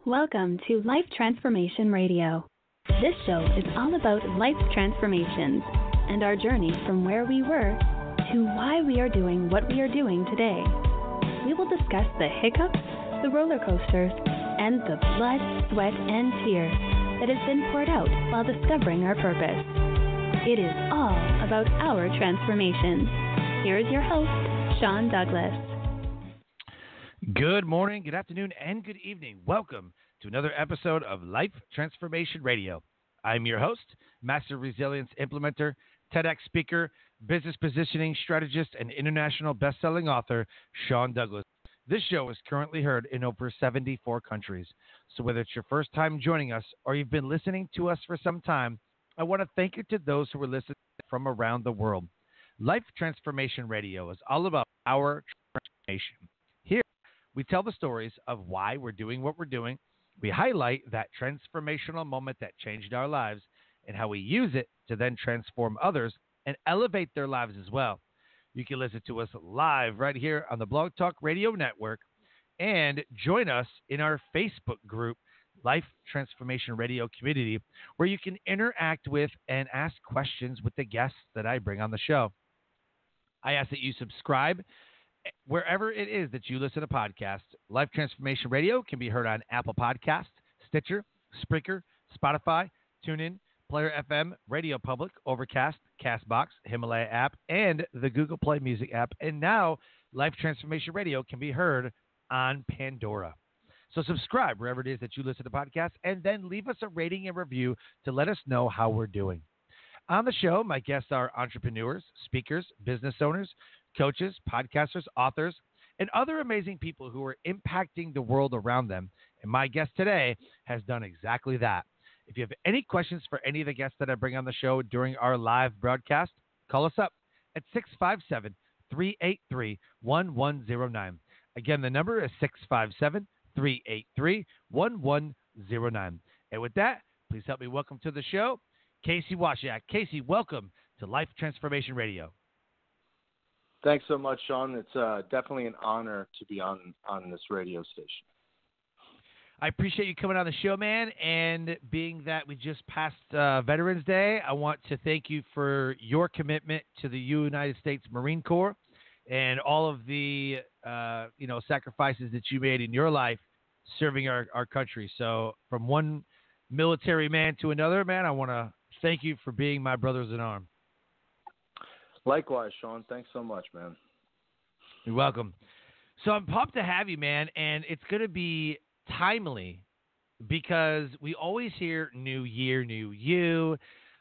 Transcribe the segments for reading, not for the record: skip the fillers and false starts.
Welcome to Life Transformation Radio. This show is all about life transformations and our journey from where we were to why we are doing what we are doing today. We will discuss the hiccups, the roller coasters, and the blood, sweat, and tears that has been poured out while discovering our purpose. It is all about our transformations. Here is your host, Sean Douglas. Good morning, good afternoon, and good evening. Welcome to another episode of Life Transformation Radio. I'm your host, Master Resilience Implementer, TEDx speaker, business positioning strategist, and international best-selling author, Sean Douglas. This show is currently heard in over 74 countries. So whether it's your first time joining us or you've been listening to us for some time, I want to thank you to those who are listening from around the world. Life Transformation Radio is all about our transformation. Here, we tell the stories of why we're doing what we're doing. We highlight that transformational moment that changed our lives and how we use it to then transform others and elevate their lives as well. You can listen to us live right here on the Blog Talk Radio Network and join us in our Facebook group, Life Transformation Radio Community, where you can interact with and ask questions with the guests that I bring on the show. I ask that you subscribe wherever it is that you listen to podcasts. Life Transformation Radio can be heard on Apple Podcasts, Stitcher, Spreaker, Spotify, TuneIn, Player FM, Radio Public, Overcast, Castbox, Himalaya app, and the Google Play Music app. And now Life Transformation Radio can be heard on Pandora. So subscribe wherever it is that you listen to podcasts, and then leave us a rating and review to let us know how we're doing. On the show, my guests are entrepreneurs, speakers, business owners, coaches, podcasters, authors, and other amazing people who are impacting the world around them. And my guest today has done exactly that. If you have any questions for any of the guests that I bring on the show during our live broadcast, call us up at 657-383-1109. Again, the number is 657-383-1109. And with that, please help me welcome to the show, Casey Washack. Casey, welcome to Life Transformation Radio. Thanks so much, Sean. It's definitely an honor to be on this radio station. I appreciate you coming on the show, man. And being that we just passed Veterans Day, I want to thank you for your commitment to the United States Marine Corps and all of the sacrifices that you made in your life serving our country. So from one military man to another, man, I want to thank you for being my brothers in arms. Likewise, Sean. Thanks so much, man. You're welcome. So I'm pumped to have you, man, and it's going to be timely because we always hear new year, new you,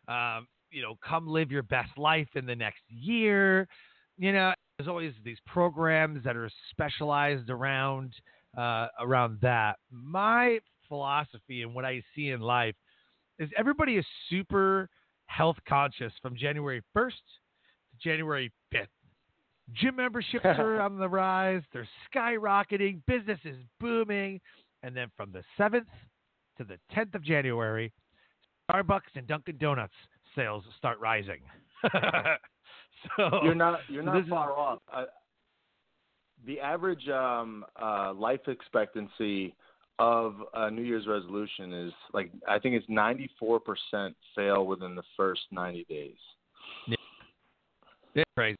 come live your best life in the next year. There's always these programs that are specialized around that. My philosophy and what I see in life is everybody is super health conscious from January 1st to January 5th. Gym memberships are on the rise. They're skyrocketing. Business is booming. And then from the 7th to the 10th of January, Starbucks and Dunkin' Donuts sales start rising. So you're not far off. The average life expectancy of a New Year's resolution is I think it's 94% fail within the first 90 days. Yeah. It's crazy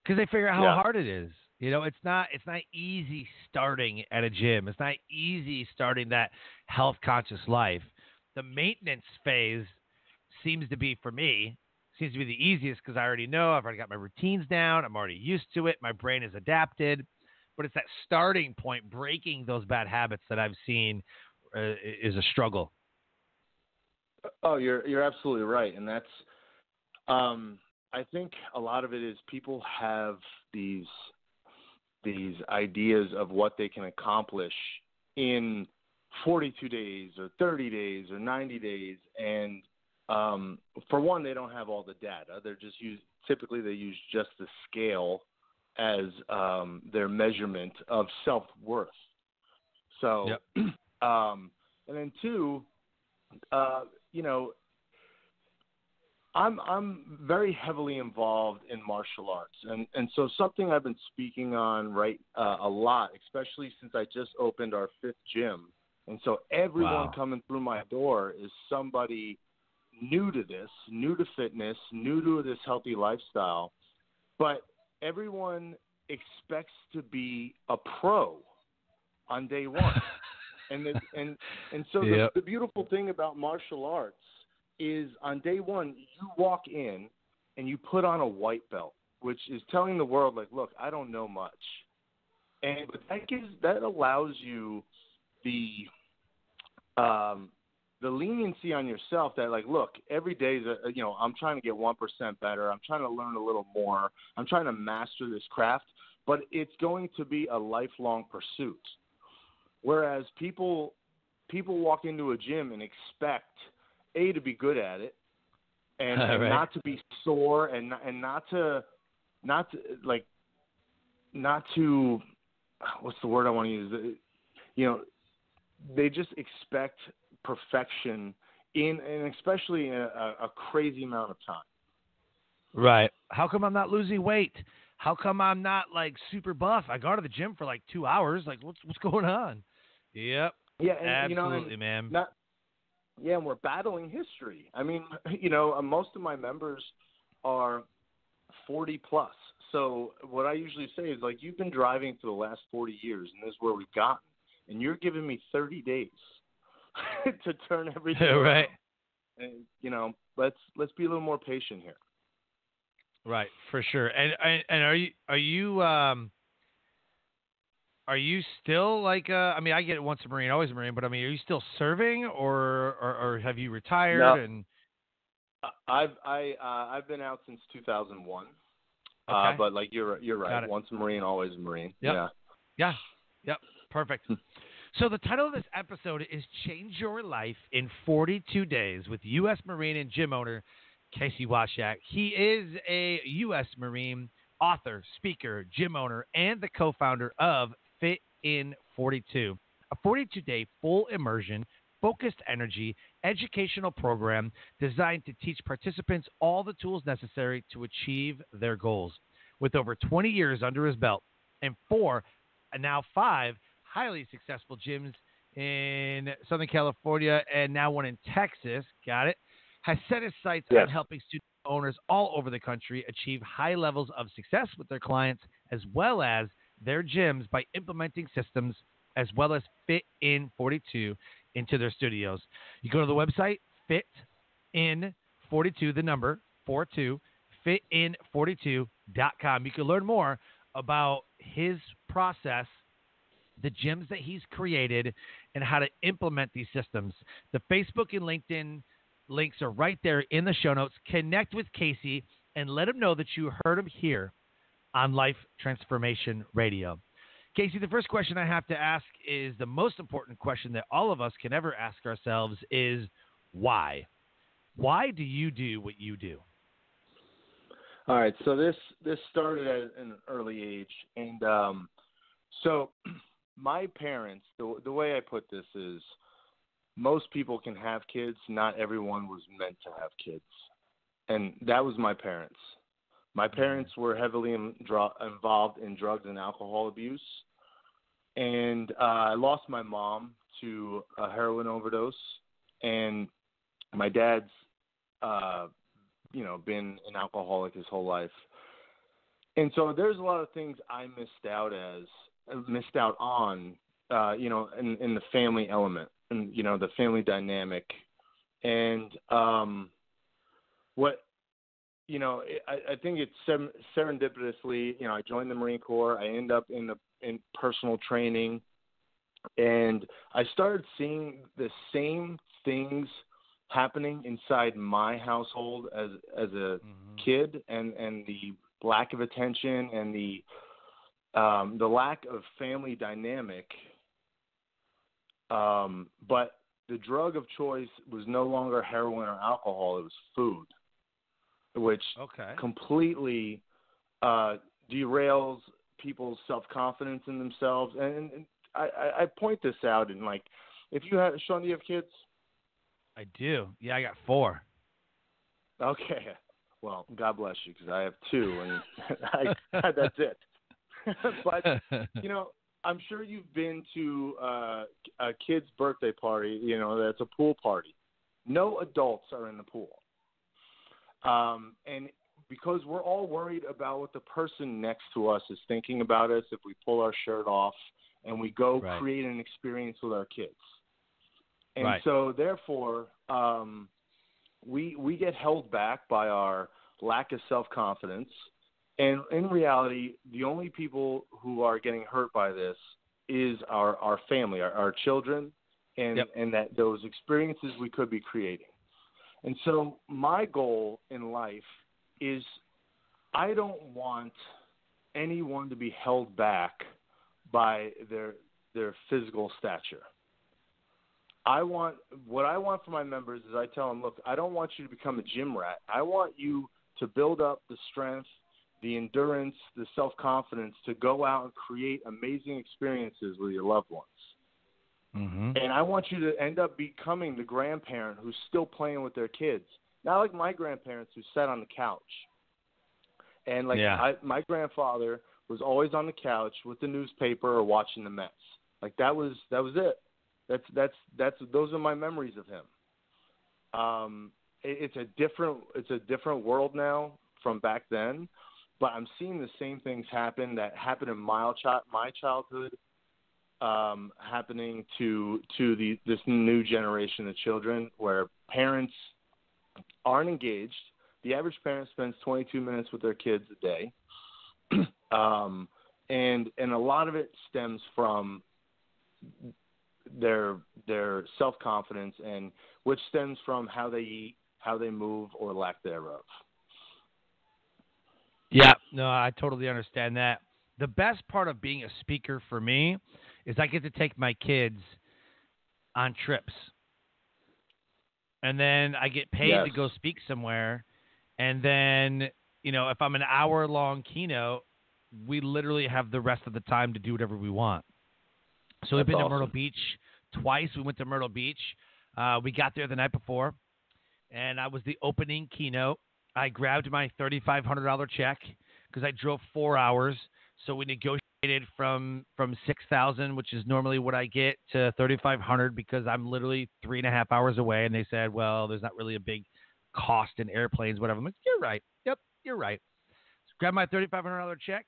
because they figure out how hard it is. It's not easy starting at a gym. It's not easy starting that health conscious life. The maintenance phase seems to be the easiest because I already know. I've already got my routines down. I'm already used to it. My brain is adapted. But it's that starting point, breaking those bad habits that I've seen is a struggle. Oh, you're absolutely right. And that's I think a lot of it is people have these ideas of what they can accomplish in 42 days or 30 days or 90 days. And for one, they don't have all the data. They're just typically they use just the scale as their measurement of self-worth. So, yep. And then two, I'm very heavily involved in martial arts, and so something I've been speaking on a lot, especially since I just opened our 5th gym, And so everyone Wow. coming through my door is somebody new to this, new to fitness, new to this healthy lifestyle. But everyone expects to be a pro on day one. And so Yep. the beautiful thing about martial arts is on day one, you walk in and you put on a white belt, which is telling the world, like, look, I don't know much. And but that allows you the leniency on yourself that, like, look, every day is I'm trying to get 1% better. I'm trying to learn a little more. I'm trying to master this craft, but it's going to be a lifelong pursuit. Whereas people walk into a gym and expect to be good at it, and Right. not to be sore, and not to what's the word I want to use? They just expect perfection and especially in a crazy amount of time. Right. How come I'm not losing weight? How come I'm not like super buff? I go to the gym for like 2 hours. Like, what's going on? Yep. Yeah, and Absolutely, man. And we're battling history. I mean, most of my members are 40 plus. So what I usually say is, like, you've been driving for the last 40 years, and this is where we've gotten, and you're giving me 30 days to turn everything Right. around. And let's be a little more patient here. Right, for sure. And are you still like I mean, I get it, once a Marine, always a Marine, but I mean, are you still serving or have you retired? No. And I've been out since 2001. Okay. But like you're right. Got it. Once a Marine, always a Marine. Yep. Yeah. Yep. Perfect. So the title of this episode is Change Your Life in 42 Days with U.S. Marine and gym owner Casey Washack. He is a U.S. Marine, author, speaker, gym owner, and the co-founder of Fit in 42, a 42-day full immersion, focused energy, educational program designed to teach participants all the tools necessary to achieve their goals. With over 20 years under his belt and 4, and now 5, highly successful gyms in Southern California and now one in Texas, got it, has set his sights on helping student owners all over the country achieve high levels of success with their clients as well as their gyms by implementing systems as well as Fit in 42 into their studios. You go to the website, fitin42, the number 42, fitin42.com. You can learn more about his process, the gyms that he's created, and how to implement these systems. The Facebook and LinkedIn links are right there in the show notes. Connect with Casey and let him know that you heard him here on Life Transformation Radio. Casey, the first question I have to ask is the most important question that all of us can ever ask ourselves is why? Why do you do what you do? All right, so this started at an early age, and so my parents, the way I put this is, most people can have kids. Not everyone was meant to have kids, and that was my parents. My parents were heavily involved in drugs and alcohol abuse, and I lost my mom to a heroin overdose, and my dad's been an alcoholic his whole life. And so there's a lot of things I missed out on, in the family element and, the family dynamic. And I think it's serendipitously, I joined the Marine Corps. I ended up in personal training, and I started seeing the same things happening inside my household as a kid, and the lack of attention and the lack of family dynamic. But the drug of choice was no longer heroin or alcohol; it was food, which completely derails people's self-confidence in themselves. And I point this out, and like, if you have, Sean, do you have kids? I do. Yeah, I got 4. Okay. Well, God bless you, because I have 2, and that's it. But, I'm sure you've been to a kid's birthday party, that's a pool party. No adults are in the pool. And because we're all worried about what the person next to us is thinking about us if we pull our shirt off and we go create an experience with our kids. And so, therefore, we get held back by our lack of self-confidence. And in reality, the only people who are getting hurt by this is our family, our children, and that those experiences we could be creating. And so my goal in life is I don't want anyone to be held back by their physical stature. What I want for my members is I tell them, look, I don't want you to become a gym rat. I want you to build up the strength, the endurance, the self-confidence to go out and create amazing experiences with your loved ones. Mm-hmm. And I want you to end up becoming the grandparent who's still playing with their kids. Not like my grandparents who sat on the couch. And my grandfather was always on the couch with the newspaper or watching the Mets. Like that was it. Those are my memories of him. It's a different world now from back then, but I'm seeing the same things happen that happened in my childhood, happening to this new generation of children where parents aren't engaged. The average parent spends 22 minutes with their kids a day, and a lot of it stems from their self-confidence, and which stems from how they eat, how they move, or lack thereof. Yeah, no, I totally understand that. The best part of being a speaker for me is I get to take my kids on trips. And then I get paid to go speak somewhere. And then, if I'm an hour-long keynote, we literally have the rest of the time to do whatever we want. So we've been to Myrtle Beach twice. We went to Myrtle Beach. We got there the night before, and I was the opening keynote. I grabbed my $3,500 check because I drove 4 hours. So we negotiated from $6,000, which is normally what I get, to $3,500 because I'm literally 3.5 hours away. And they said, well, there's not really a big cost in airplanes, whatever. I'm like, you're right. Yep, you're right. So grabbed my $3,500 check,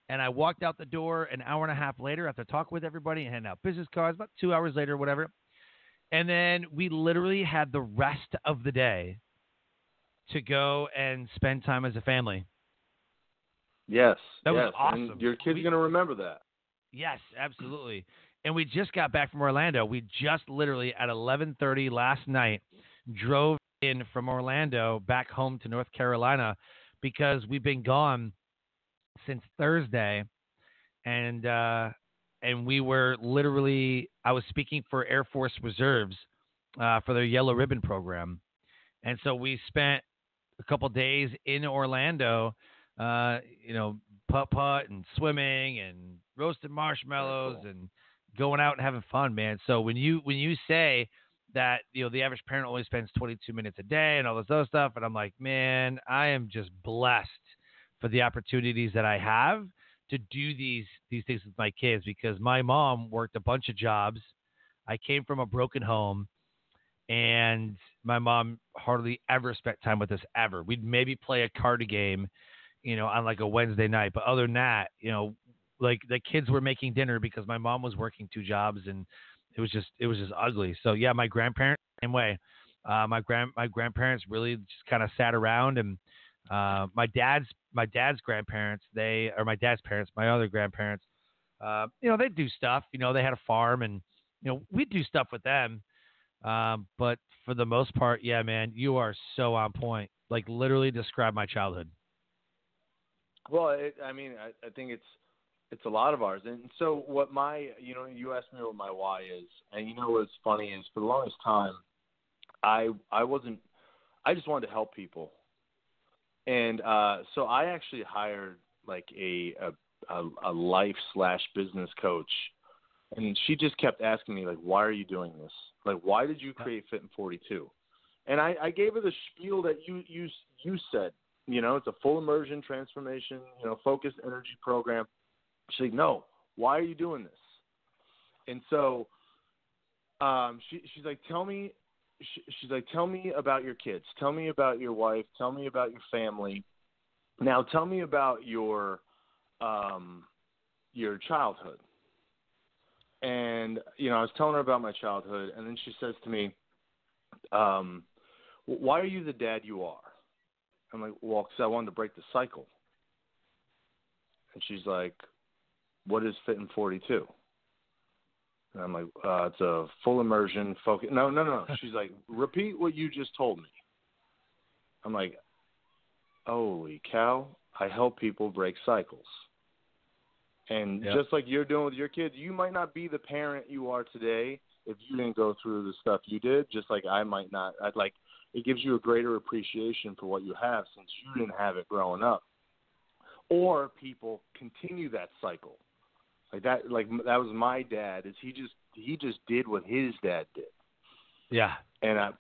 and I walked out the door an hour and a half later after talking with everybody and handing out business cards, about 2 hours later, whatever. And then we literally had the rest of the day to go and spend time as a family. Yes. That was awesome. And your kid's going to remember that. Yes, absolutely. And we just got back from Orlando. We just literally at 11:30 last night drove in from Orlando back home to North Carolina because we've been gone since Thursday. And we were literally, I was speaking for Air Force Reserves for their Yellow Ribbon program. And so we spent a couple days in Orlando, putt-putt and swimming and roasted marshmallows and going out and having fun, man. So when you say that, the average parent only spends 22 minutes a day and all this other stuff, and I'm like, man, I am just blessed for the opportunities that I have to do these things with my kids, because my mom worked a bunch of jobs. I came from a broken home, and my mom hardly ever spent time with us ever. We'd maybe play a card game, on like a Wednesday night. But other than that, like the kids were making dinner because my mom was working 2 jobs, and it was just ugly. So yeah, my grandparents, same way. My grandparents really just kind of sat around, and my dad's grandparents, my dad's parents, my other grandparents, they do stuff. They had a farm, and we do stuff with them. But for the most part, yeah, man, you are so on point. Like literally describe my childhood. Well, I think it's a lot of ours. And so what you asked me what my why is, and what's funny is for the longest time, I just wanted to help people. And so I actually hired like a life/business coach. And she just kept asking me, like, why are you doing this? Like, why did you create Fit in 42? And I gave her the spiel that you said. It's a full immersion transformation, focused energy program. She's like, no, Why are you doing this? And so she's like, tell me about your kids. Tell me about your wife. Tell me about your family. Now tell me about your childhood. And, I was telling her about my childhood, and then she says to me, why are you the dad you are? I'm like, well, because I wanted to break the cycle. And she's like, what is Fit in 42? And I'm like, it's a full immersion focus. No. She's like, repeat what you just told me. I'm like, holy cow, I help people break cycles. And just like you're doing with your kids, you might not be the parent you are today if you didn't go through the stuff you did, just like I might not. It gives you a greater appreciation for what you have since you didn't have it growing up. Or people continue that cycle. That was my dad. He just did what his dad did. Yeah. And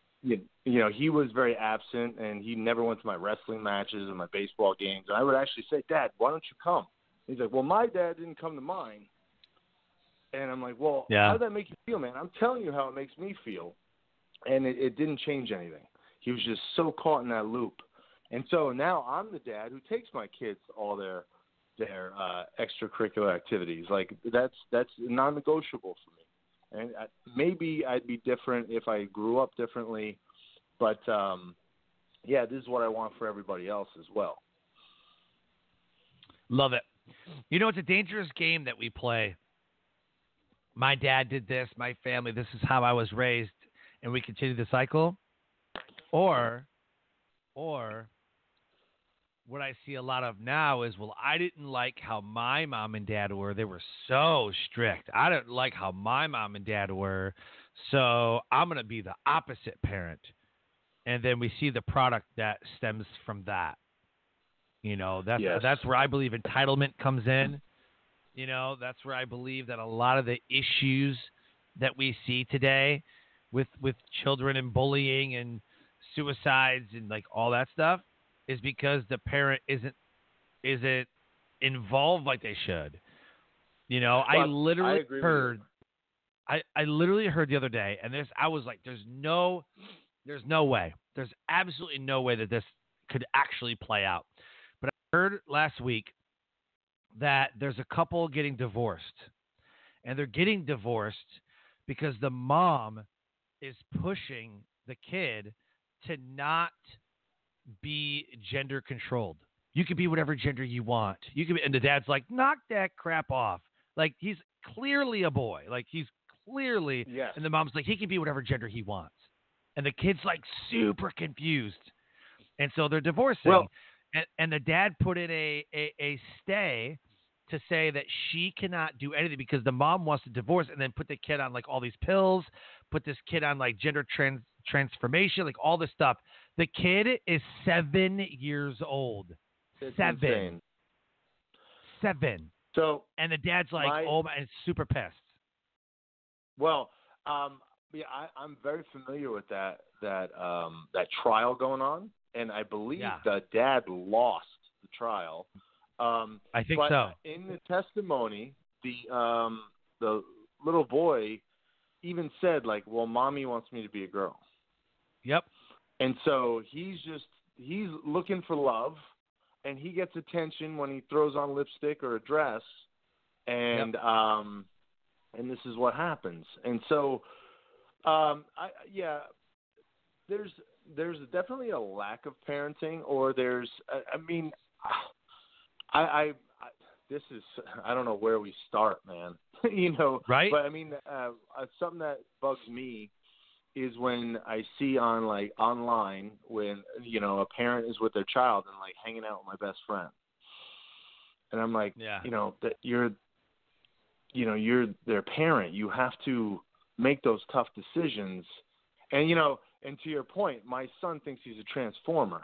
he was very absent, and he never went to my wrestling matches and my baseball games. And I would actually say, Dad, why don't you come? He's like, well, my dad didn't come to mine. And I'm like, well, how did that make you feel, man? I'm telling you how it makes me feel. And it didn't change anything. He was just so caught in that loop. And so now I'm the dad who takes my kids to all their extracurricular activities. Like that's non-negotiable for me. And maybe I'd be different if I grew up differently. But, this is what I want for everybody else as well. Love it. It's a dangerous game that we play. My dad did this, my family, this is how I was raised, and we continue the cycle. Or what I see a lot of now is, well, I didn't like how my mom and dad were. They were so strict. I didn't like how my mom and dad were, so I'm going to be the opposite parent. And then we see the product that stems from that. That's where I believe entitlement comes in. That's where I believe that a lot of the issues that we see today with children and bullying and suicides and like all that stuff is because the parent isn't involved like they should. I literally heard the other day, and I was like, there's no way. There's absolutely no way that this could actually play out. But I heard last week that there's a couple getting divorced, and they're getting divorced because the mom is pushing the kid to not be gender controlled. You can be whatever gender you want. You can be, and the dad's like, knock that crap off. Like, he's clearly a boy. Like, he's clearly, yes. And the mom's like, he can be whatever gender he wants. And the kid's like super confused. And so they're divorcing. Well, and the dad put in a stay to say that she cannot do anything because the mom wants to divorce and then put the kid on like all these pills, put this kid on like gender transformation, like all this stuff. The kid is 7 years old. It's 7. Insane. 7. So, and the dad's like, oh my, and super pissed. Well, I'm very familiar with that trial going on, and I believe the dad lost the trial. I think but so. In the testimony, the little boy even said, like, well, mommy wants me to be a girl. Yep. And so he's looking for love, and he gets attention when he throws on lipstick or a dress, and and this is what happens. And so, there's definitely a lack of parenting, or there's, this is, I don't know where we start, man. Right? But something that bugs me is when I see online when a parent is with their child and like hanging out with my best friend, and I'm like, that you're their parent. You have to make those tough decisions, and and to your point, my son thinks he's a transformer.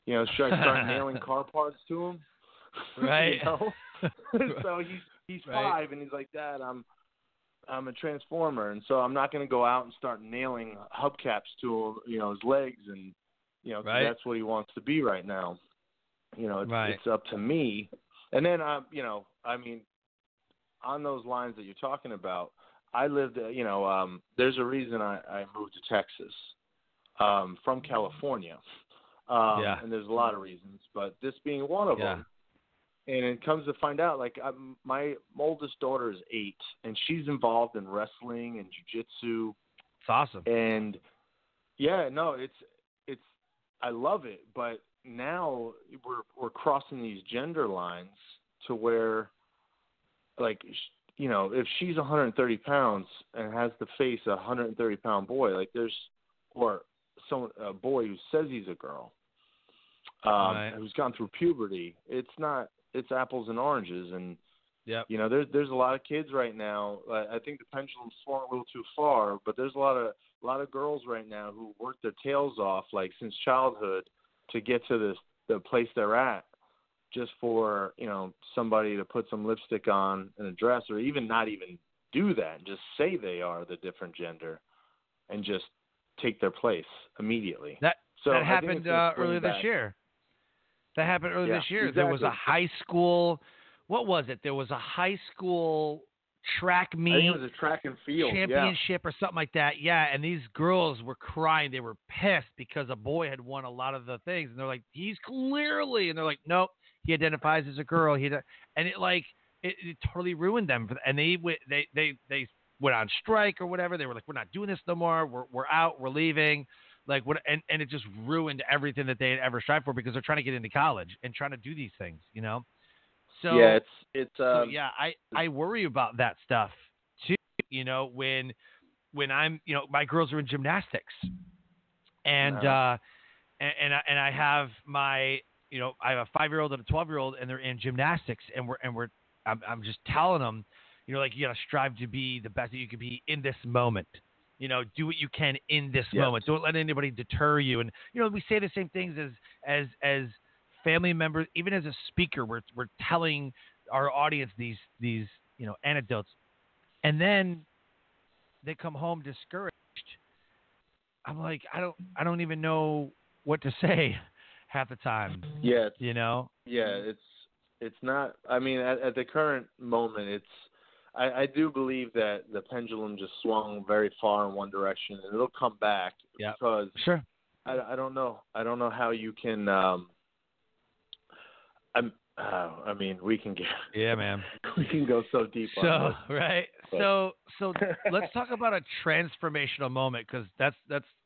Should I start nailing car parts to him? Right. So he's 5 and he's like, Dad, I'm a transformer, and so I'm not going to go out and start nailing hubcaps to him, his legs, and 'cause that's what he wants to be right now. It's up to me. And then on those lines that you're talking about, I lived, there's a reason I moved to Texas from California. And there's a lot of reasons, but this being one of them. And it comes to find out, like, my oldest daughter is 8, and she's involved in wrestling and jiu-jitsu. It's awesome. And, it's I love it, but now we're crossing these gender lines to where, like, if she's 130 pounds and has to face a 130-pound boy, like a boy who says he's a girl, who's gone through puberty, it's apples and oranges. And, there's a lot of kids right now. I think the pendulum's swung a little too far, but there's a lot of girls right now who work their tails off, like, since childhood to get to the place they're at, just for, somebody to put some lipstick on and a dress, or even not even do that and just say they are the different gender and just take their place immediately. That happened earlier this year. That happened earlier this year. Exactly. There was a high school, what was it? There was a high school track meet. I think it was a track and field championship or something like that. Yeah, and these girls were crying. They were pissed because a boy had won a lot of the things, and they're like, he's clearly, and they're like, nope, he identifies as a girl. And it totally ruined them. And they went on strike or whatever. They were like, we're not doing this no more. We're out. We're leaving. Like what? And it just ruined everything that they had ever strived for, because they're trying to get into college and trying to do these things, So yeah, I worry about that stuff too. When I'm, my girls are in gymnastics, and I have my, I have a 5-year-old and a 12-year-old, and they're in gymnastics, and I'm just telling them, like, you got to strive to be the best that you could be in this moment. Do what you can in this moment. Don't let anybody deter you. And, we say the same things as family members, even as a speaker, we're telling our audience these anecdotes, and then they come home discouraged. I'm like, I don't even know what to say half the time. Yeah. Yeah, it's not. I mean, at the current moment, I do believe that the pendulum just swung very far in one direction, and it'll come back. Yeah. Because sure. I don't know. I don't know how you can. I mean, we can get. Yeah, man. We can go so deep. On this. Right. But. So let's talk about a transformational moment, because that's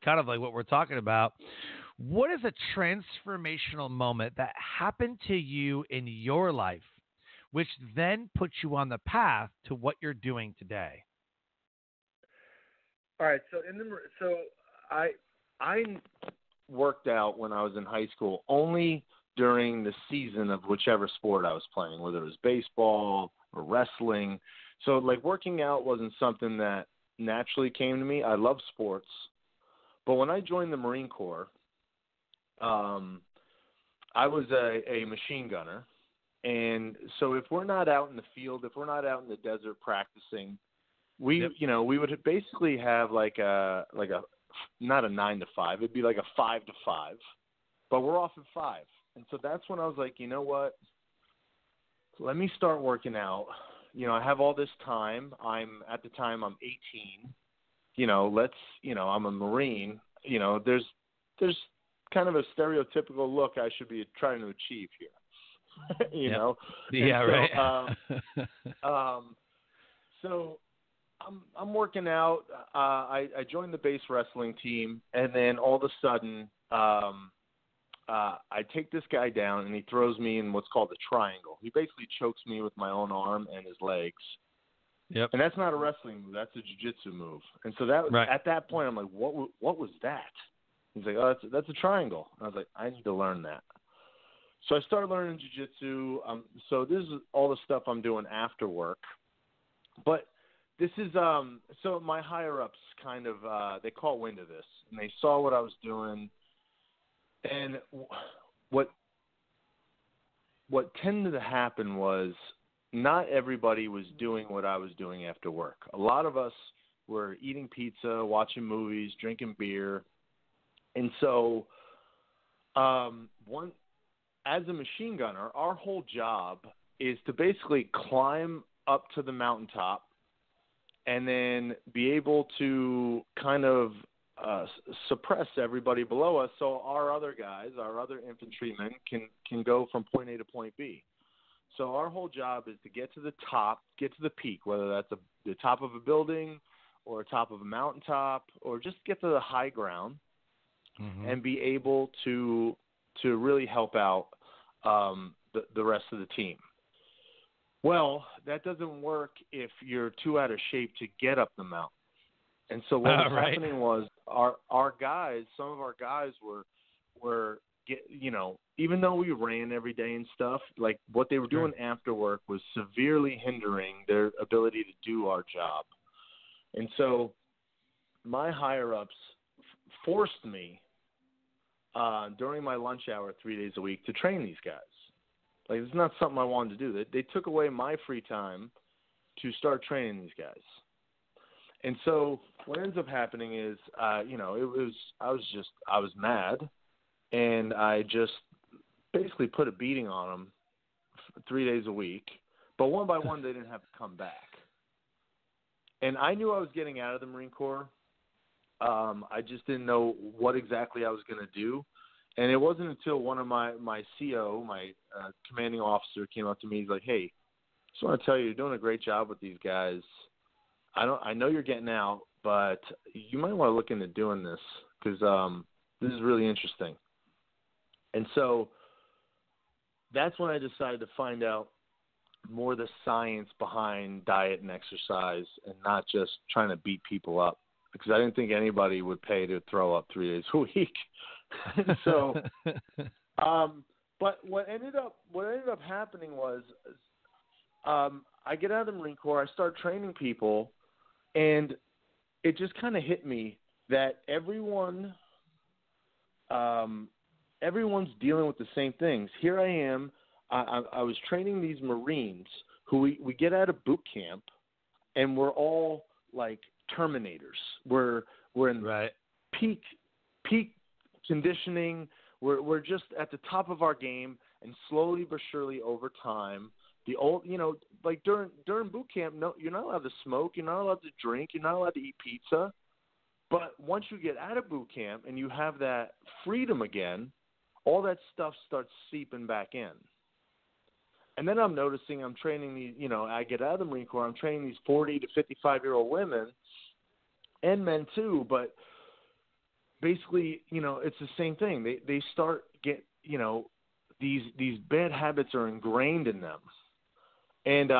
kind of like what we're talking about. What is a transformational moment that happened to you in your life, which then puts you on the path to what you're doing today? All right. So I worked out when I was in high school only during the season of whichever sport I was playing, whether it was baseball or wrestling. So, like, working out wasn't something that naturally came to me. I love sports. But when I joined the Marine Corps, I was a machine gunner. And so if we're not out in the field, if we're not out in the desert practicing, we would basically have like a not a 9 to 5. It'd be like a 5 to 5, but we're off at 5. And so that's when I was like, you know what? Let me start working out. I have all this time. At the time I'm 18. I'm a Marine. There's kind of a stereotypical look I should be trying to achieve here. Yeah, right. So so I'm working out. I joined the base wrestling team, and then all of a sudden, I take this guy down, and he throws me in what's called a triangle. He basically chokes me with my own arm and his legs. Yep. And that's not a wrestling move. That's a jiu-jitsu move. And so at that point, I'm like, what was that? He's like, oh, that's a triangle. And I was like, I need to learn that. So I started learning jiu-jitsu. So this is all the stuff I'm doing after work. But this is so my higher-ups kind of they caught wind of this, and they saw what I was doing. And what tended to happen was not everybody was doing what I was doing after work. A lot of us were eating pizza, watching movies, drinking beer. And so as a machine gunner, our whole job is to basically climb up to the mountaintop and then be able to kind of suppress everybody below us so our other guys, our other infantrymen can go from point A to point B. So our whole job is to get to the top, get to the peak, whether that's the top of a building or top of a mountaintop, or just get to the high ground and be able to really help out the rest of the team. Well, that doesn't work if you're too out of shape to get up the mountain. And so what was happening was our guys, some of our guys were even though we ran every day and stuff, like what they were doing after work was severely hindering their ability to do our job. And so my higher-ups forced me during my lunch hour 3 days a week to train these guys. Like, it's not something I wanted to do. They took away my free time to start training these guys. And so what ends up happening is, I was mad, and I just basically put a beating on them 3 days a week. But one by one, they didn't have to come back. And I knew I was getting out of the Marine Corps. I just didn't know what exactly I was going to do. And it wasn't until one of my CO, my commanding officer, came up to me. He's like, "Hey, just want to tell you, you're doing a great job with these guys. I know you're getting out, but you might want to look into doing this because this is really interesting." And so that's when I decided to find out more the science behind diet and exercise and not just trying to beat people up, because I didn't think anybody would pay to throw up 3 days a week. So, but what ended up happening was, I get out of the Marine Corps, I start training people, and it just kind of hit me that everyone's dealing with the same things. Here I am. I was training these Marines who we get out of boot camp, and we're all like Terminators. We're in peak conditioning. We're just at the top of our game, and slowly but surely over time, like during boot camp, no, you're not allowed to smoke, you're not allowed to drink, you're not allowed to eat pizza. But once you get out of boot camp and you have that freedom again, all that stuff starts seeping back in. And then I'm noticing I'm training these, I get out of the Marine Corps, I'm training these 40 to 55-year-old women and men too, but basically, it's the same thing. They start these bad habits are ingrained in them. And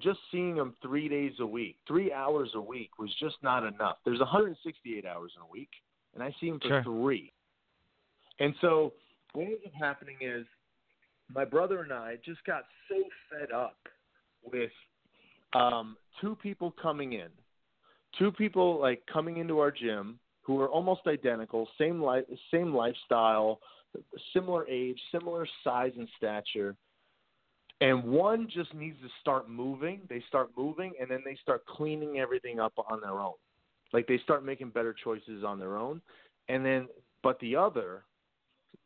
just seeing them 3 days a week, 3 hours a week was just not enough. There's 168 hours in a week, and I see them for 3. And so what ended up happening is my brother and I just got so fed up with two people coming into our gym who were almost identical, same lifestyle, similar age, similar size and stature. And one just needs to start moving. They start moving, and then they start cleaning everything up on their own. Like, they start making better choices on their own. And then, but the other,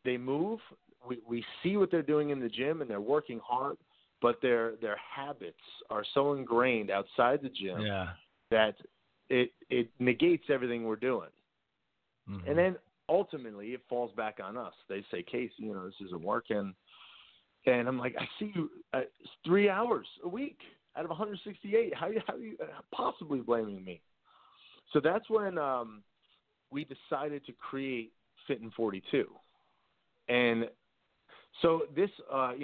they move. We see what they're doing in the gym, and they're working hard, but their habits are so ingrained outside the gym that it negates everything we're doing. Mm-hmm. And then ultimately it falls back on us. They say, "Casey, this isn't working." And I'm like, "I see you 3 hours a week out of 168. How are you possibly blaming me?" So that's when we decided to create Fit in 42. And so this, I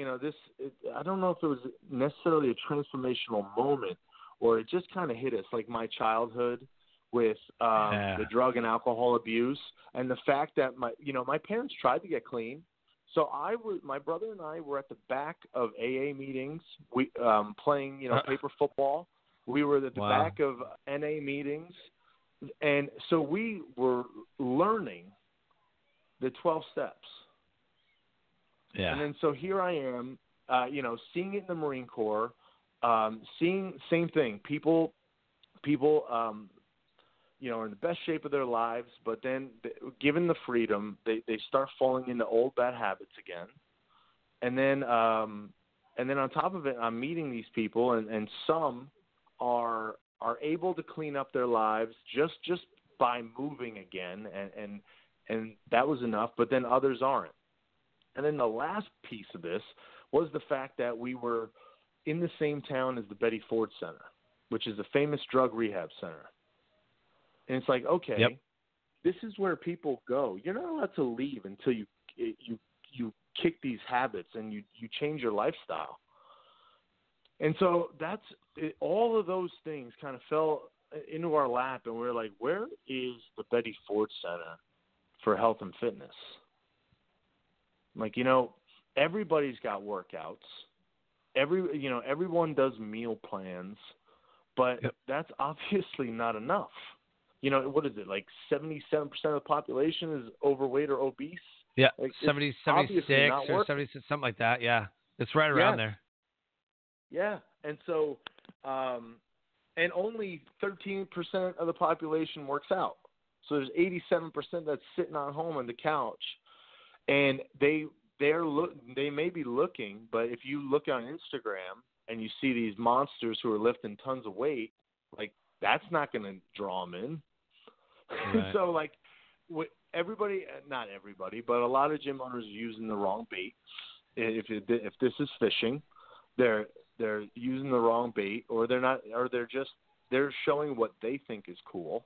don't know if it was necessarily a transformational moment, or it just kind of hit us, like my childhood with the drug and alcohol abuse, and the fact that my parents tried to get clean. So my brother and I were at the back of AA meetings, playing paper football. We were at the back of NA meetings, and so we were learning the 12 steps. Yeah. And then so here I am, seeing it in the Marine Corps, seeing same thing. People, are in the best shape of their lives, but then given the freedom, they start falling into old bad habits again. And And then on top of it, I'm meeting these people, and some are able to clean up their lives just by moving again, and that was enough, but then others aren't. And then the last piece of this was the fact that we were in the same town as the Betty Ford Center, which is a famous drug rehab center. And it's like, okay, Yep. This is where people go. You're not allowed to leave until you kick these habits and you change your lifestyle. And so that's it, all of those things kind of fell into our lap, and we're like, where is the Betty Ford Center for health and fitness? Like, everybody's got workouts. Everyone does meal plans, but that's obviously not enough. What is it, like 77% of the population is overweight or obese? Yeah, like 76 or 76, something like that. Yeah, it's right around there. Yeah, and so, and only 13% of the population works out. So there's 87% that's sitting on home on the couch, and they may be looking, but if you look on Instagram and you see these monsters who are lifting tons of weight, like that's not going to draw them in. Right. So like everybody, not everybody, but a lot of gym owners are using the wrong bait. If this is fishing, they're using the wrong bait, or they're not, or they're showing what they think is cool,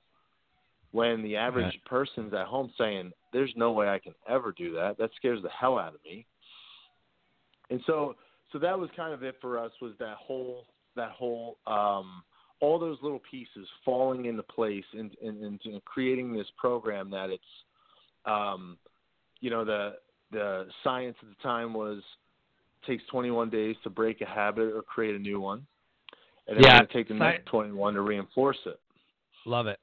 when the average person's at home saying, there's no way I can ever do that. That scares the hell out of me. And so that was kind of it for us, was that whole all those little pieces falling into place and creating this program that it's, the science at the time was takes 21 days to break a habit or create a new one. And then we're going to take the next 21 to reinforce it. Love it.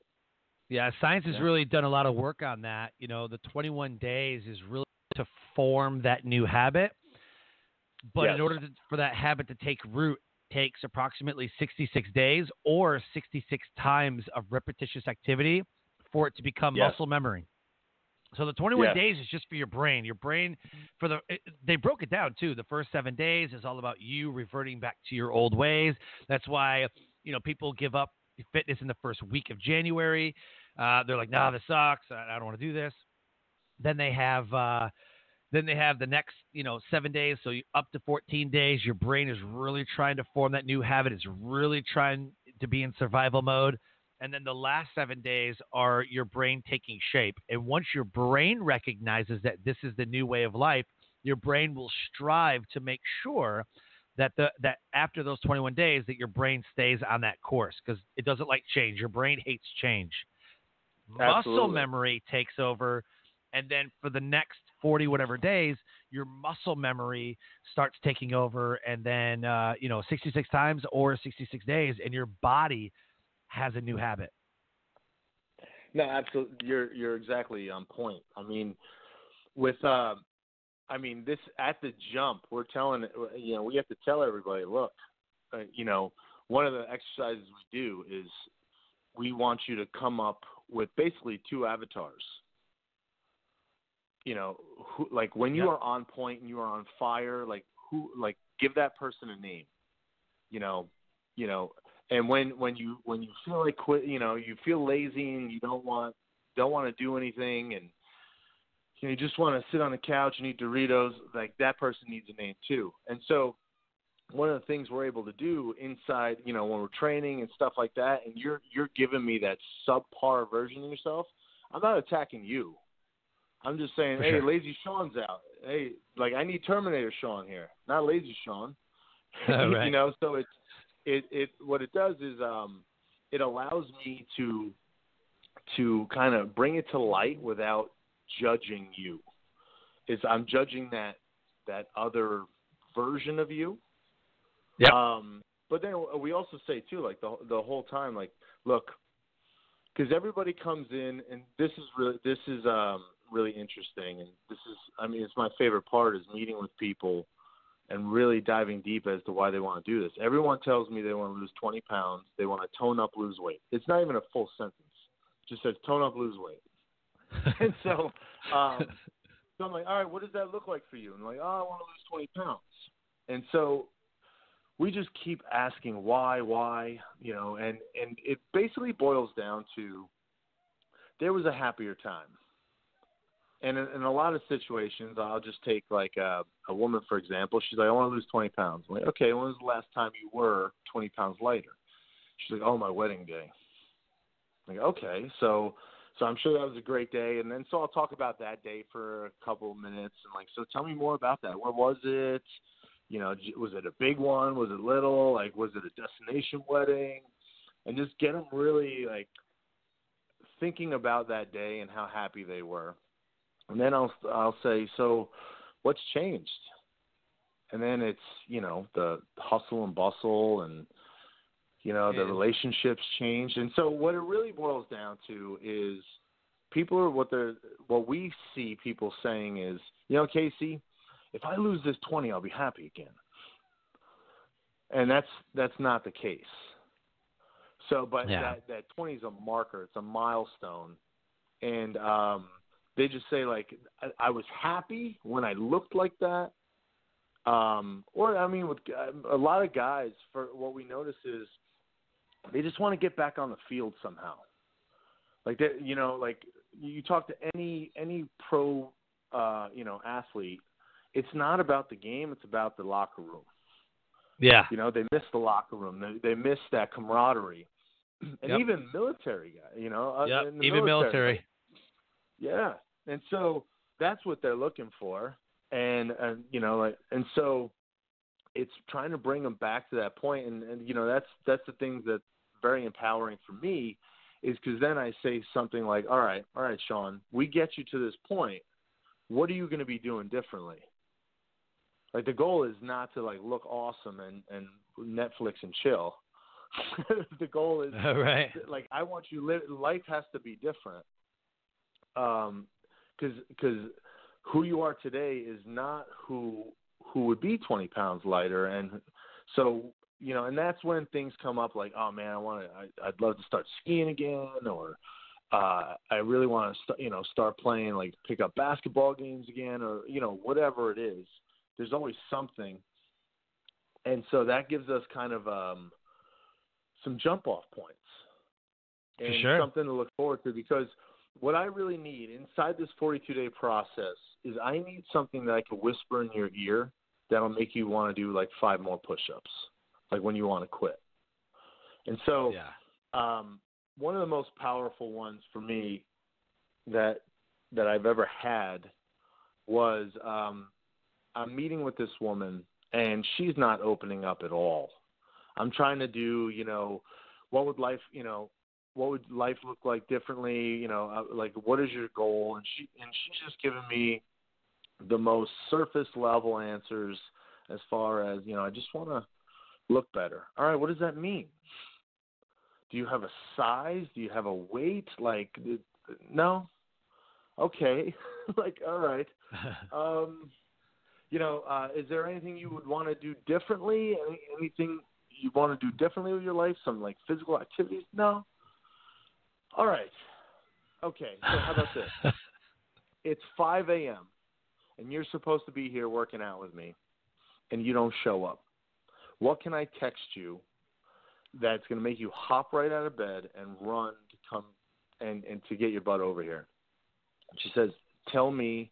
Yeah, science has really done a lot of work on that. The 21 days is really to form that new habit. But in order for that habit to take root, takes approximately 66 days or 66 times of repetitious activity for it to become muscle memory. So the 21 days is just for your brain. Your brain, they broke it down too. The first 7 days is all about you reverting back to your old ways. That's why, people give up fitness in the first week of January. They're like, nah, this sucks. I don't want to do this. Then they have the next, 7 days. So up to 14 days, your brain is really trying to form that new habit. It's really trying to be in survival mode. And then the last 7 days are your brain taking shape. And once your brain recognizes that this is the new way of life, your brain will strive to make sure that that after those 21 days that your brain stays on that course, because it doesn't like change. Your brain hates change. Absolutely. Muscle memory takes over, and then for the next 40 whatever days, your muscle memory starts taking over, and then 66 times or 66 days, and your body has a new habit. No, absolutely. You're exactly on point. I mean, this at the jump, we're telling, we have to tell everybody, look, one of the exercises we do is we want you to come up with basically two avatars. When you are on point and you are on fire, give that person a name, and when you feel like quit, you feel lazy and you don't want to do anything, and you just want to sit on the couch and eat Doritos, like that person needs a name too. And so one of the things we're able to do inside, when we're training and stuff like that, and you're giving me that subpar version of yourself, I'm not attacking you. I'm just saying, hey, Lazy Sean's out. Hey, I need Terminator Sean here, not Lazy Sean. Right. So it what it does is it allows me to kind of bring it to light without judging you. I'm judging that other version of you. Yeah. But then we also say too, the whole time, look, because everybody comes in, and this is really interesting, and it's my favorite part, is meeting with people and really diving deep as to why they want to do this. Everyone tells me they want to lose 20 pounds, they want to tone up, lose weight. It's not even a full sentence. It just says tone up, lose weight. And so I'm like, all right, what does that look like for you? And I want to lose 20 pounds. And so we just keep asking why, and it basically boils down to there was a happier time. And in a lot of situations, I'll just take like a woman, for example. She's like, I want to lose 20 pounds. I'm like, okay, when was the last time you were 20 pounds lighter? She's like, oh, my wedding day. I'm like, okay, so I'm sure that was a great day. And then so I'll talk about that day for a couple of minutes. And like, so tell me more about that. Where was it? Was it a big one? Was it little? Like, was it a destination wedding? And just get them really like thinking about that day and how happy they were. And then I'll say, so what's changed? And then it's, the hustle and bustle and, the relationships changed. And so what it really boils down to is what we see people saying is, Casey, if I lose this 20, I'll be happy again. And that's not the case. So, but that 20 is a marker. It's a milestone. And they just say, like, I was happy when I looked like that. With a lot of guys, for what we notice is they just want to get back on the field somehow. Like, like you talk to any pro, athlete, it's not about the game. It's about the locker room. Yeah. They miss the locker room. They miss that camaraderie. And even military guys, even military. Yeah. And so that's what they're looking for. And so it's trying to bring them back to that point. And that's the thing that's very empowering for me is because then I say something like, all right, Sean, we get you to this point. What are you going to be doing differently? Like, the goal is not to like look awesome and Netflix and chill. The goal is right. Like, I want you life has to be different. Because who you are today is not who would be 20 pounds lighter. And so, and that's when things come up like, oh man, I'd love to start skiing again, or I really want to start playing, like pick up basketball games again, or, whatever it is. There's always something. And so that gives us kind of some jump off points and something to look forward to, because what I really need inside this 42-day process is I need something that I can whisper in your ear that'll make you want to do like 5 more push-ups, like when you want to quit. And so one of the most powerful ones for me that I've ever had was I'm meeting with this woman, and she's not opening up at all. I'm trying to do, what would life look like differently? Like, what is your goal? And she's just giving me the most surface level answers as far as, I just want to look better. All right, what does that mean? Do you have a size? Do you have a weight? Like, no? Okay. Like, all right. Is there anything you would want to do differently? Anything you want to do differently with your life? Some like physical activities? No. All right. Okay. So how about this? It's 5 a.m. and you're supposed to be here working out with me, and you don't show up. What can I text you that's going to make you hop right out of bed and run to come and to get your butt over here? She says, tell me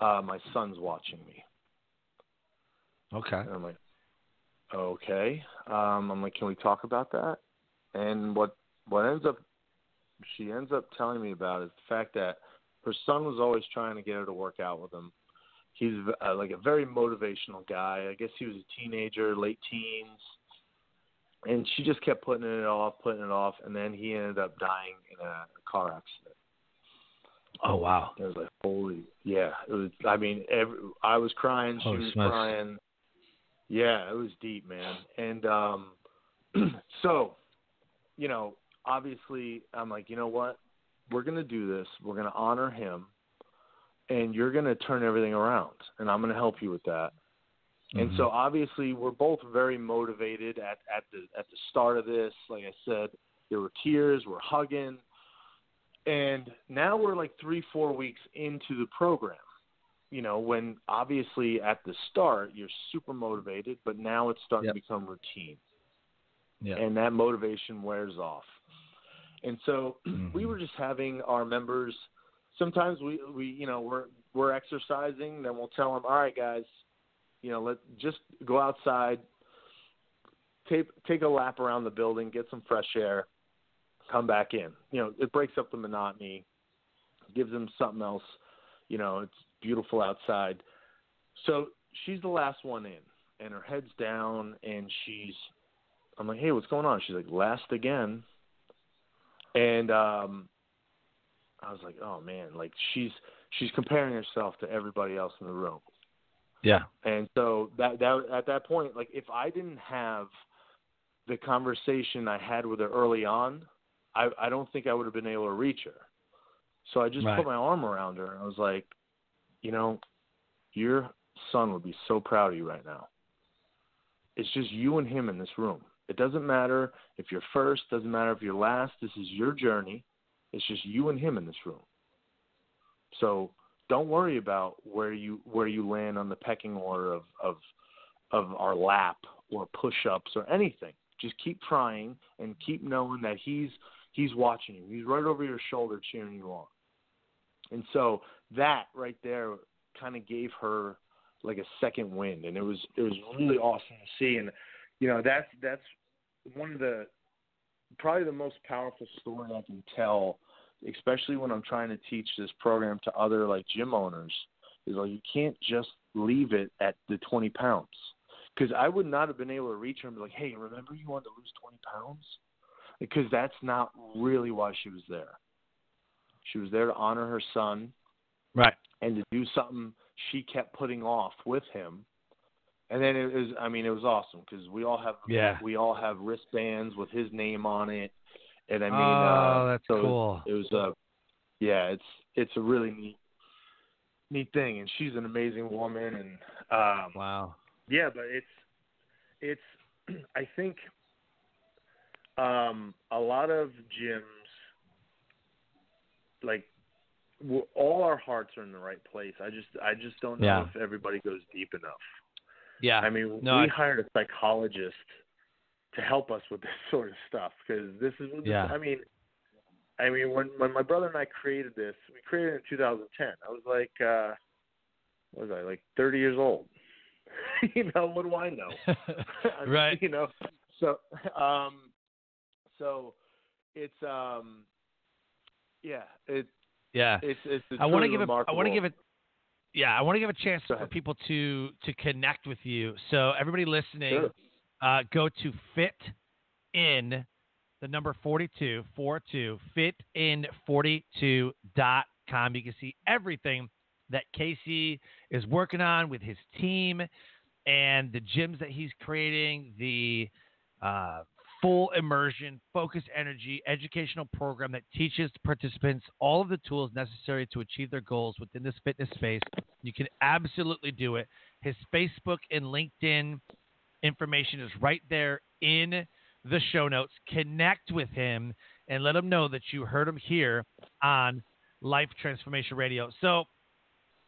my son's watching me. Okay. And I'm like, okay. I'm like, can we talk about that? And what she ends up telling me about is the fact that her son was always trying to get her to work out with him. He's like a very motivational guy. I guess he was a teenager, late teens. And she just kept putting it off. And then he ended up dying in a car accident. Oh, wow. It was like, holy, yeah. It was, I was crying. She was crying. Yeah, it was deep, man. And so, obviously I'm like, you know what? We're going to do this. We're going to honor him, and you're going to turn everything around, and I'm going to help you with that. Mm-hmm. And so obviously we're both very motivated at the start of this. Like I said, there were tears, we're hugging. And now we're like 3-4 weeks into the program. when obviously at the start you're super motivated, but now it's starting to become routine. Yeah. And that motivation wears off. And so we were just having our members, sometimes we're exercising, then we'll tell them, all right, guys, let's just go outside, take a lap around the building, get some fresh air, come back in. It breaks up the monotony, gives them something else. It's beautiful outside. So she's the last one in, and her head's down, and I'm like, hey, what's going on? She's like, last again. And I was like, oh man, like she's comparing herself to everybody else in the room. Yeah. And so that at that point, like if I didn't have the conversation I had with her early on, I don't think I would have been able to reach her. So I just put my arm around her and I was like, your son would be so proud of you right now. It's just you and him in this room. It doesn't matter if you're first, doesn't matter if you're last. This is your journey. It's just you and him in this room. So don't worry about where you land on the pecking order of our lap or push-ups or anything. Just keep trying and keep knowing that he's watching you. He's right over your shoulder cheering you on. And so that right there kind of gave her like a second wind, and it was really awesome to see. And that's one of probably the most powerful story I can tell, especially when I'm trying to teach this program to other like gym owners, is like you can't just leave it at the 20 pounds. Because I would not have been able to reach her and be like, hey, remember you wanted to lose 20 pounds? Because that's not really why she was there. She was there to honor her son. Right. And to do something she kept putting off with him. And then it was awesome because we all have wristbands with his name on it. And I mean, that's so cool. It was it's a really neat thing. And she's an amazing woman. And wow. Yeah, but it's I think a lot of gyms, like all our hearts are in the right place. I just don't know if everybody goes deep enough. Yeah. I mean, we hired a psychologist to help us with this sort of stuff because this is I mean when my brother and I created this, we created it in 2010. I was like what was I, like 30 years old? What do I know? Right. So it's it's I want to give a chance for people to connect with you. So everybody listening, go to fitin, the number 42, fitin42.com. You can see everything that Casey is working on with his team and the gyms that he's creating, the full immersion, focused energy, educational program that teaches participants all of the tools necessary to achieve their goals within this fitness space. You can absolutely do it. His Facebook and LinkedIn information is right there in the show notes. Connect with him and let him know that you heard him here on Life Transformation Radio. So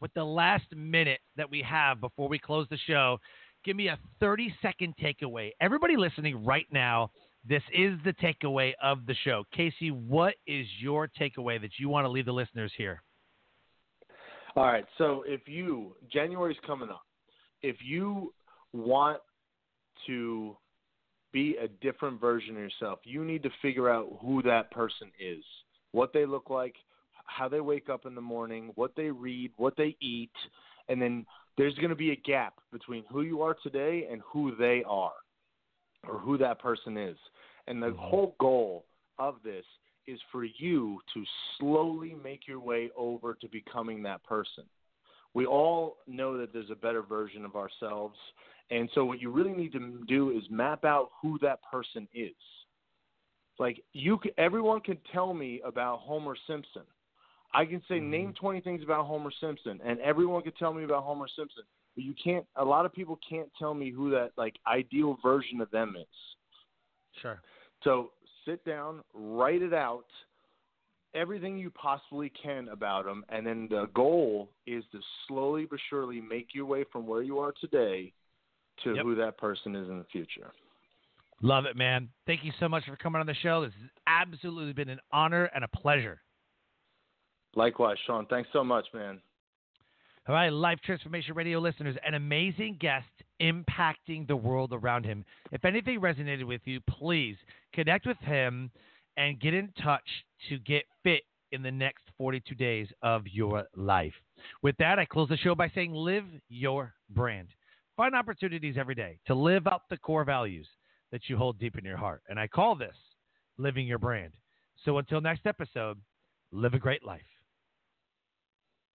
with the last minute that we have before we close the show, give me a 30-second takeaway. Everybody listening right now, this is the takeaway of the show. Casey, what is your takeaway that you want to leave the listeners here? All right. So January's coming up. If you want to be a different version of yourself, you need to figure out who that person is, what they look like, how they wake up in the morning, what they read, what they eat, and then there's going to be a gap between who you are today and who they are or who that person is. And the whole goal of this is for you to slowly make your way over to becoming that person. We all know that there's a better version of ourselves, and so what you really need to do is map out who that person is. Like everyone can tell me about Homer Simpson. I can say, name 20 things about Homer Simpson, and everyone can tell me about Homer Simpson. But a lot of people can't tell me who that ideal version of them is. Sure. So sit down, write it out, everything you possibly can about them, and then the goal is to slowly but surely make your way from where you are today to who that person is in the future. Love it, man. Thank you so much for coming on the show. This has absolutely been an honor and a pleasure. Likewise, Sean. Thanks so much, man. All right, Life Transformation Radio listeners, an amazing guest impacting the world around him. If anything resonated with you, please connect with him and get in touch to get fit in the next 42 days of your life. With that, I close the show by saying live your brand. Find opportunities every day to live out the core values that you hold deep in your heart. And I call this living your brand. So until next episode, live a great life.